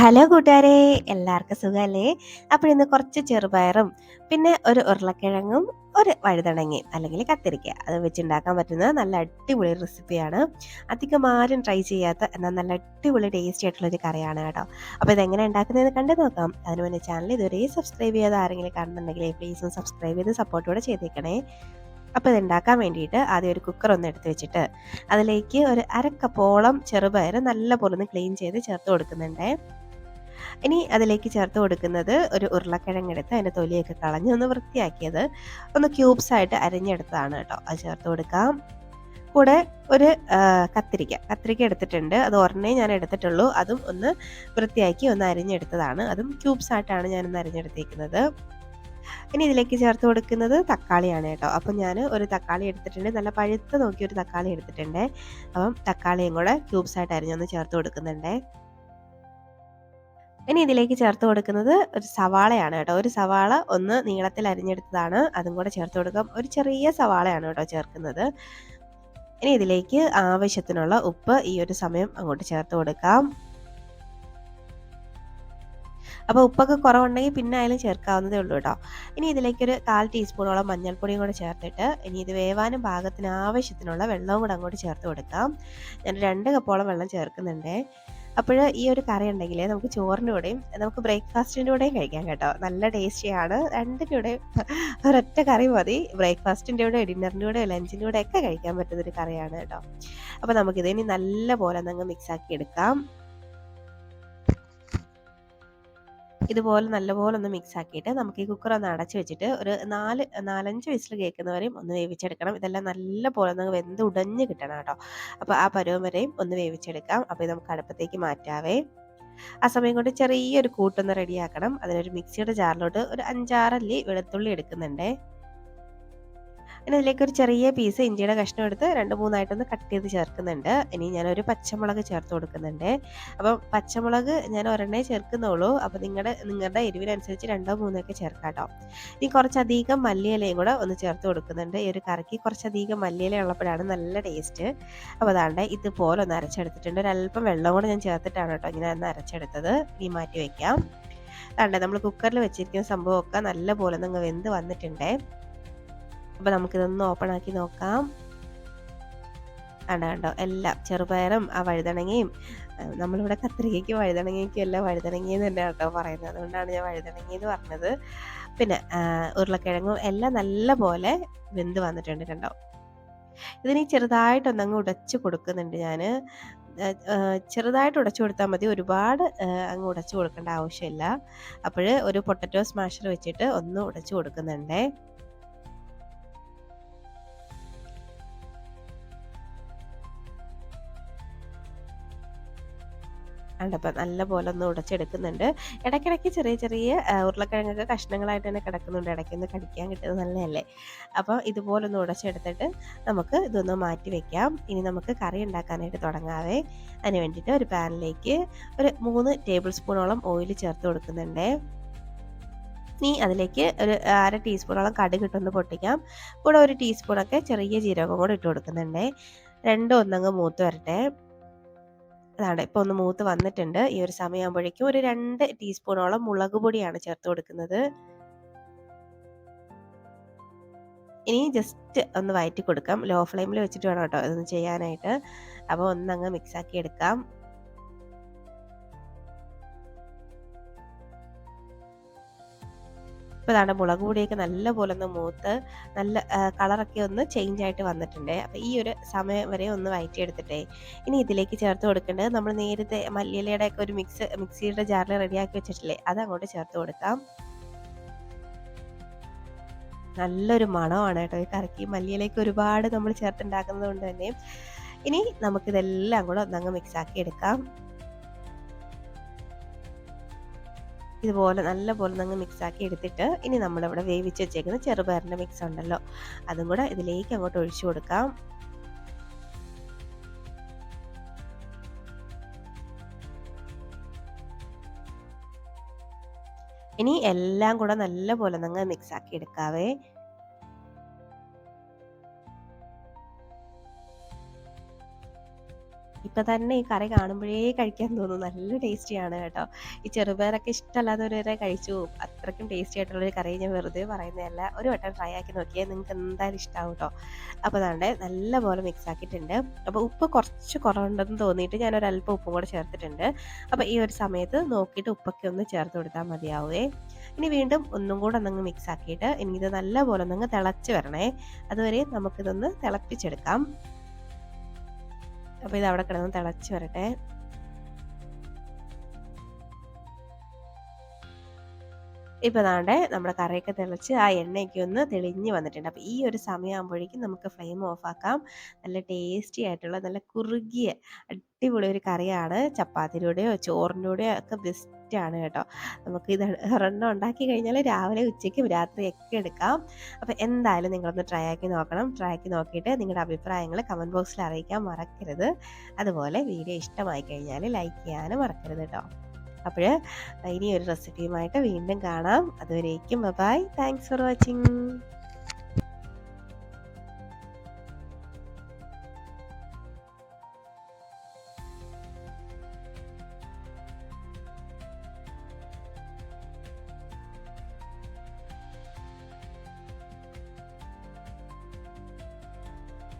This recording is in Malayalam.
ഹലോ കൂട്ടുകാരെ, എല്ലാവർക്കും സുഖമല്ലേ? അപ്പോൾ ഇന്ന് കുറച്ച് ചെറുപയറും പിന്നെ ഒരു ഉരുളക്കിഴങ്ങും ഒരു വഴുതണങ്ങയും അല്ലെങ്കിൽ കത്തിരിക്ക അത് വെച്ചുണ്ടാക്കാൻ പറ്റുന്ന നല്ല അടിപൊളി റെസിപ്പിയാണ്. അധികം ആരും ട്രൈ ചെയ്യാത്ത എന്നാൽ നല്ല അടിപൊളി ടേസ്റ്റി ആയിട്ടുള്ളൊരു കറിയാണ് കേട്ടോ. അപ്പോൾ ഇതെങ്ങനെ ഉണ്ടാക്കുന്നതെന്ന് കണ്ടു നോക്കാം. അതിന് മുന്നേ ചാനൽ ഇതുവരെ സബ്സ്ക്രൈബ് ചെയ്യാതെ ആരെങ്കിലും കാണുന്നുണ്ടെങ്കിൽ പ്ലീസ് ഒന്ന് സബ്സ്ക്രൈബ് ചെയ്ത് സപ്പോർട്ടോടെ ചെയ്തേക്കണേ. അപ്പോൾ ഇത് ഉണ്ടാക്കാൻ വേണ്ടിയിട്ട് ആദ്യം ഒരു കുക്കർ ഒന്ന് എടുത്ത് വെച്ചിട്ട് അതിലേക്ക് ഒരു അരക്കപ്പോളം ചെറുപയർ നല്ല പോലെ ഒന്ന് ക്ലീൻ ചെയ്ത് ചേർത്ത് കൊടുക്കുന്നുണ്ട്. ഇനി അതിലേക്ക് ചേർത്ത് കൊടുക്കുന്നത് ഒരു ഉരുളക്കിഴങ്ങെടുത്ത് അതിൻ്റെ തൊലിയൊക്കെ കളഞ്ഞ് ഒന്ന് വൃത്തിയാക്കിയത് ഒന്ന് ക്യൂബ്സ് ആയിട്ട് അരിഞ്ഞെടുത്തതാണ് കേട്ടോ. അത് ചേർത്ത് കൊടുക്കാം. കൂടെ ഒരു കത്തിരിക്ക എടുത്തിട്ടുണ്ട്. അത് ഒരെണ്ണേ ഞാൻ എടുത്തിട്ടുള്ളൂ. അതും ഒന്ന് വൃത്തിയാക്കി ഒന്ന് അരിഞ്ഞെടുത്തതാണ്. അതും ക്യൂബ്സ് ആയിട്ടാണ് ഞാനൊന്ന് അരിഞ്ഞെടുത്തേക്കുന്നത്. ഇനി ഇതിലേക്ക് ചേർത്ത് കൊടുക്കുന്നത് തക്കാളിയാണ് കേട്ടോ. അപ്പം ഞാൻ ഒരു തക്കാളി എടുത്തിട്ടുണ്ട്. നല്ല പഴുത്ത് നോക്കി ഒരു തക്കാളി എടുത്തിട്ടുണ്ട്. അപ്പം തക്കാളിയും കൂടെ ക്യൂബ്സ് ആയിട്ട് അരിഞ്ഞൊന്ന് ചേർത്ത് കൊടുക്കുന്നുണ്ട്. ഇനി ഇതിലേക്ക് ചേർത്ത് കൊടുക്കുന്നത് ഒരു സവാളയാണ് കേട്ടോ. ഒരു സവാള ഒന്ന് നീളത്തിൽ അരിഞ്ഞെടുത്തതാണ്. അതും കൂടെ ചേർത്ത് കൊടുക്കാം. ഒരു ചെറിയ സവാളയാണ് കേട്ടോ ചേർക്കുന്നത്. ഇനി ഇതിലേക്ക് ആവശ്യത്തിനുള്ള ഉപ്പ് ഈ ഒരു സമയം അങ്ങോട്ട് ചേർത്ത് കൊടുക്കാം. അപ്പോൾ ഉപ്പൊക്കെ കുറവുണ്ടെങ്കിൽ പിന്നെ ആയാലും ചേർക്കാവുന്നതേ ഉള്ളൂ കേട്ടോ. ഇനി ഇതിലേക്കൊരു 1/4 ടീസ്പൂണോളം മഞ്ഞൾപ്പൊടിയും കൂടെ ചേർത്തിട്ട് ഇനി ഇത് വേവാനും പാകത്തിന് ആവശ്യത്തിനുള്ള വെള്ളവും കൂടെ അങ്ങോട്ട് ചേർത്ത് കൊടുക്കാം. ഞാൻ 2 കപ്പോളം വെള്ളം ചേർക്കുന്നുണ്ട്. അപ്പോൾ ഈ ഒരു കറി ഉണ്ടെങ്കിൽ നമുക്ക് ചോറിൻ്റെ കൂടെയും നമുക്ക് ബ്രേക്ക്ഫാസ്റ്റിൻ്റെ കൂടെയും കഴിക്കാം കേട്ടോ. നല്ല ടേസ്റ്റിയാണ്. രണ്ടിൻ്റെ കൂടെയും ഒരൊറ്റ കറി മതി. ബ്രേക്ക്ഫാസ്റ്റിൻ്റെ കൂടെ, ഡിന്നറിൻ്റെ കൂടെ, ലഞ്ചിൻ്റെ കൂടെ ഒക്കെ കഴിക്കാൻ പറ്റുന്നൊരു കറിയാണ് കേട്ടോ. അപ്പോൾ നമുക്കിതിനി നല്ല പോലെ ഒന്ന് മിക്സാക്കി എടുക്കാം. ഇതുപോലെ നല്ലപോലെ ഒന്ന് മിക്സ് ആക്കിയിട്ട് നമുക്ക് ഈ കുക്കർ ഒന്ന് അടച്ച് വെച്ചിട്ട് ഒരു 4-5 വിസിൽ കേൾക്കുന്നവരെയും ഒന്ന് വേവിച്ചെടുക്കണം. ഇതെല്ലാം നല്ല പോലെ ഒന്ന് വെന്ത് ഉടഞ്ഞ് കിട്ടണം കേട്ടോ. അപ്പോൾ ആ പരുവം വരെയും ഒന്ന് വേവിച്ചെടുക്കാം. അപ്പോൾ ഇത് നമുക്ക് അടുപ്പത്തേക്ക് മാറ്റാവേ. ആ സമയം കൊണ്ട് ചെറിയൊരു കൂട്ടൊന്ന് റെഡിയാക്കണം. അതിനൊരു മിക്സിയുടെ ജാറിലോട്ട് ഒരു 5-6 അല്ലി വെളുത്തുള്ളി എടുക്കുന്നുണ്ട്. ഇനി ഇതിലേക്ക് ഒരു ചെറിയ പീസ് ഇഞ്ചിയുടെ കഷ്ണം എടുത്ത് 2-3 കട്ട് ചെയ്ത് ചേർക്കുന്നുണ്ട്. ഇനി ഞാനൊരു പച്ചമുളക് ചേർത്ത് കൊടുക്കുന്നുണ്ട്. അപ്പം പച്ചമുളക് ഞാൻ ഒരെണ്ണേ ചേർക്കുന്നുള്ളൂ. അപ്പോൾ നിങ്ങളുടെ എരിവിനനുസരിച്ച് 2-3 ഒക്കെ ചേർക്കാം കേട്ടോ. ഇനി കുറച്ചധികം മല്ലിയിലയും കൂടെ ഒന്ന് ചേർത്ത് കൊടുക്കുന്നുണ്ട്. ഈ ഒരു കറിക്ക് കുറച്ചധികം മല്ലിയില ഉള്ളപ്പോഴാണ് നല്ല ടേസ്റ്റ്. അപ്പോൾ അതാണ്ട് ഇതുപോലെ ഒന്ന് അരച്ചെടുത്തിട്ടുണ്ട്. ഒരല്പം വെള്ളം കൂടെ ഞാൻ ചേർത്തിട്ടാണ് കേട്ടോ ഇങ്ങനെ ഒന്ന് അരച്ചെടുത്തത്. ഇനി മാറ്റി വയ്ക്കാം. അതാണ്ട് നമ്മൾ കുക്കറിൽ വെച്ചിരിക്കുന്ന സംഭവമൊക്കെ നല്ല പോലെ ഒന്ന് വെന്ത് വന്നിട്ടുണ്ട്. അപ്പോൾ നമുക്കിതൊന്ന് ഓപ്പൺ ആക്കി നോക്കാം. കണ്ടോ എല്ലാം ചെറുപയറും ആ വഴുതനങ്ങയും, നമ്മളിവിടെ കത്തിരിക്കയ്ക്കും വഴുതനങ്ങയ്ക്കും എല്ലാം വഴുതനങ്ങയെന്ന് തന്നെ കേട്ടോ പറയുന്നത്. അതുകൊണ്ടാണ് ഞാൻ വഴുതനങ്ങയെന്ന് പറഞ്ഞത്. പിന്നെ ഉരുളക്കിഴങ്ങും എല്ലാം നല്ല പോലെ വെന്ത് വന്നിട്ടുണ്ട് കണ്ടോ. ഇതിനി ചെറുതായിട്ടൊന്നങ്ങ് ഉടച്ച് കൊടുക്കുന്നുണ്ട് ഞാൻ. ചെറുതായിട്ട് ഉടച്ചു കൊടുത്താൽ മതി. ഒരുപാട് അങ്ങ് ഉടച്ചു കൊടുക്കേണ്ട ആവശ്യമില്ല. അപ്പോൾ ഒരു പൊട്ടറ്റോ സ്മാഷർ വെച്ചിട്ട് ഒന്ന് ഉടച്ചു കൊടുക്കുന്നുണ്ട്. അപ്പം നല്ല പോലെ ഒന്ന് ഉടച്ചെടുക്കുന്നുണ്ട്. ഇടയ്ക്കിടയ്ക്ക് ചെറിയ ചെറിയ ഉരുളക്കിഴങ്ങൊക്കെ കഷ്ണങ്ങളായിട്ട് തന്നെ കിടക്കുന്നുണ്ട്. ഇടയ്ക്കൊന്ന് കടിക്കാൻ കിട്ടുന്നത് നല്ലതല്ലേ. അപ്പോൾ ഇതുപോലൊന്ന് ഉടച്ചെടുത്തിട്ട് നമുക്ക് ഇതൊന്ന് മാറ്റി വെക്കാം. ഇനി നമുക്ക് കറി ഉണ്ടാക്കാനായിട്ട് തുടങ്ങാവേ. അതിന് വേണ്ടിയിട്ട് ഒരു പാനിലേക്ക് ഒരു 3 ടേബിൾ സ്പൂണോളം ഓയിൽ ചേർത്ത് കൊടുക്കുന്നുണ്ട്. ഇനി അതിലേക്ക് ഒരു 1/2 ടീസ്പൂണോളം കടുക് ഇട്ടൊന്ന് പൊട്ടിക്കാം. കൂടെ 1 ടീസ്പൂണൊക്കെ ചെറിയ ജീരകം കൂടെ ഇട്ട് കൊടുക്കുന്നുണ്ട്. രണ്ടും ഒന്നങ്ങ് മൂത്ത് വരട്ടെ. അതാണ് ഇപ്പോൾ ഒന്ന് മൂത്ത് വന്നിട്ടുണ്ട്. ഈ ഒരു സമയമാകുമ്പോഴേക്കും ഒരു 2 ടീസ്പൂണോളം മുളക് പൊടിയാണ് ചേർത്ത് കൊടുക്കുന്നത്. ഇനി ജസ്റ്റ് ഒന്ന് വഴറ്റി കൊടുക്കാം. ലോ ഫ്ലെയിമിൽ വെച്ചിട്ട് വേണം കേട്ടോ ഇതൊന്ന് ചെയ്യാനായിട്ട്. അപ്പോൾ ഒന്നങ്ങ് മിക്സാക്കി എടുക്കാം. ഇപ്പോൾ ഇതാണ് മുളക് പൊടിയൊക്കെ നല്ല പോലെ ഒന്ന് മൂത്ത് നല്ല കളറൊക്കെ ഒന്ന് ചേഞ്ച് ആയിട്ട് വന്നിട്ടുണ്ട്. അപ്പോൾ ഈ ഒരു സമയം വരെ ഒന്ന് വഴറ്റിയെടുത്തിട്ടേ ഇനി ഇതിലേക്ക് ചേർത്ത് കൊടുക്കേണ്ടത് നമ്മൾ നേരത്തെ മല്ലിയിലയുടെ ഒക്കെ ഒരു മിക്സിയുടെ ജാറിൽ റെഡിയാക്കി വെച്ചിട്ടില്ലേ, അത് അങ്ങോട്ട് ചേർത്ത് കൊടുക്കാം. നല്ലൊരു മണമാണ് കേട്ടോ ഈ കറിക്ക്. മല്ലിയിലേക്ക് ഒരുപാട് നമ്മൾ ചേർത്തുണ്ടാക്കുന്നത് കൊണ്ട് തന്നെ. ഇനി നമുക്കിതെല്ലാം കൂടെ ഒന്നങ്ങ് മിക്സാക്കി എടുക്കാം. ഇതുപോലെ നല്ല പോലെ അങ്ങ് മിക്സാക്കി എടുത്തിട്ട് ഇനി നമ്മളിവിടെ വേവിച്ച് വെച്ചേക്കുന്ന ചെറുപയറിൻ്റെ മിക്സ് ഉണ്ടല്ലോ, അതും കൂടെ ഇതിലേക്ക് അങ്ങോട്ട് ഒഴിച്ചു കൊടുക്കാം. ഇനി എല്ലാം കൂടെ നല്ല പോലെ അങ്ങ് മിക്സാക്കി എടുക്കാവേ. ഇപ്പം തന്നെ ഈ കറി കാണുമ്പോഴേ കഴിക്കാൻ തോന്നും. നല്ല ടേസ്റ്റിയാണ് കേട്ടോ. ഈ ചെറുപയറൊക്കെ ഇഷ്ടമല്ലാത്തവർ വരെ കഴിച്ചു പോകും. അത്രയ്ക്കും ടേസ്റ്റി ആയിട്ടുള്ളൊരു കറി ഞാൻ വെറുതെ പറയുന്നതല്ല. ഒരു വട്ടം ട്രൈ ആക്കി നോക്കിയാൽ നിങ്ങൾക്ക് എന്തായാലും ഇഷ്ടമാവും കേട്ടോ. അപ്പോൾ അതാണ്ട് നല്ലപോലെ മിക്സ് ആക്കിയിട്ടുണ്ട്. അപ്പോൾ ഉപ്പ് കുറച്ച് കുറവുണ്ടെന്ന് തോന്നിയിട്ട് ഞാനൊരല്പം ഉപ്പും കൂടെ ചേർത്തിട്ടുണ്ട്. അപ്പോൾ ഈ ഒരു സമയത്ത് നോക്കിയിട്ട് ഉപ്പൊക്കെ ഒന്ന് ചേർത്ത് കൊടുത്താൽ മതിയാവേ. ഇനി വീണ്ടും ഒന്നും കൂടെ ഒന്നങ്ങ് മിക്സ് ആക്കിയിട്ട് എനിക്കിത് നല്ലപോലെ ഒന്നങ്ങ് തിളച്ച് വരണേ. അതുവരെ നമുക്കിതൊന്ന് തിളപ്പിച്ചെടുക്കാം. അപ്പോൾ ഇത് അവിടെ കിടന്ന് തിളച്ച് വരട്ടെ. ഇപ്പോൾ ദാണ്ടെ നമ്മുടെ കറിയൊക്കെ തിളച്ച് ആ എണ്ണയൊക്കെ ഒന്ന് തെളിഞ്ഞ് വന്നിട്ടുണ്ട്. അപ്പോൾ ഈ ഒരു സമയമാകുമ്പോഴേക്കും നമുക്ക് ഫ്ലെയിം ഓഫ് ആക്കാം. നല്ല ടേസ്റ്റി ആയിട്ടുള്ള നല്ല കുറുകിയ അടിപൊളി ഒരു കറിയാണ്. ചപ്പാത്തിയുടെ കൂടെയോ ചോറിൻ്റെ കൂടെയോ ഒക്കെ ബെസ്റ്റാണ് കേട്ടോ. നമുക്ക് ഇത് ഒരെണ്ണം ഉണ്ടാക്കി കഴിഞ്ഞാൽ രാവിലെ ഉച്ചയ്ക്കും രാത്രിയൊക്കെ എടുക്കാം. അപ്പോൾ എന്തായാലും നിങ്ങളൊന്ന് ട്രൈ ആക്കി നോക്കണം. ട്രൈ ആക്കി നോക്കിയിട്ട് നിങ്ങളുടെ അഭിപ്രായങ്ങൾ കമൻറ്റ് ബോക്സിൽ അറിയിക്കാൻ മറക്കരുത്. അതുപോലെ വീഡിയോ ഇഷ്ടമായി കഴിഞ്ഞാൽ ലൈക്ക് ചെയ്യാനും മറക്കരുത് കേട്ടോ. അപ്പോൾ ഇനി ഒരു റെസിപ്പിയുമായിട്ട് വീണ്ടും കാണാം. അതുവരേക്കും ബൈ. Thanks for watching.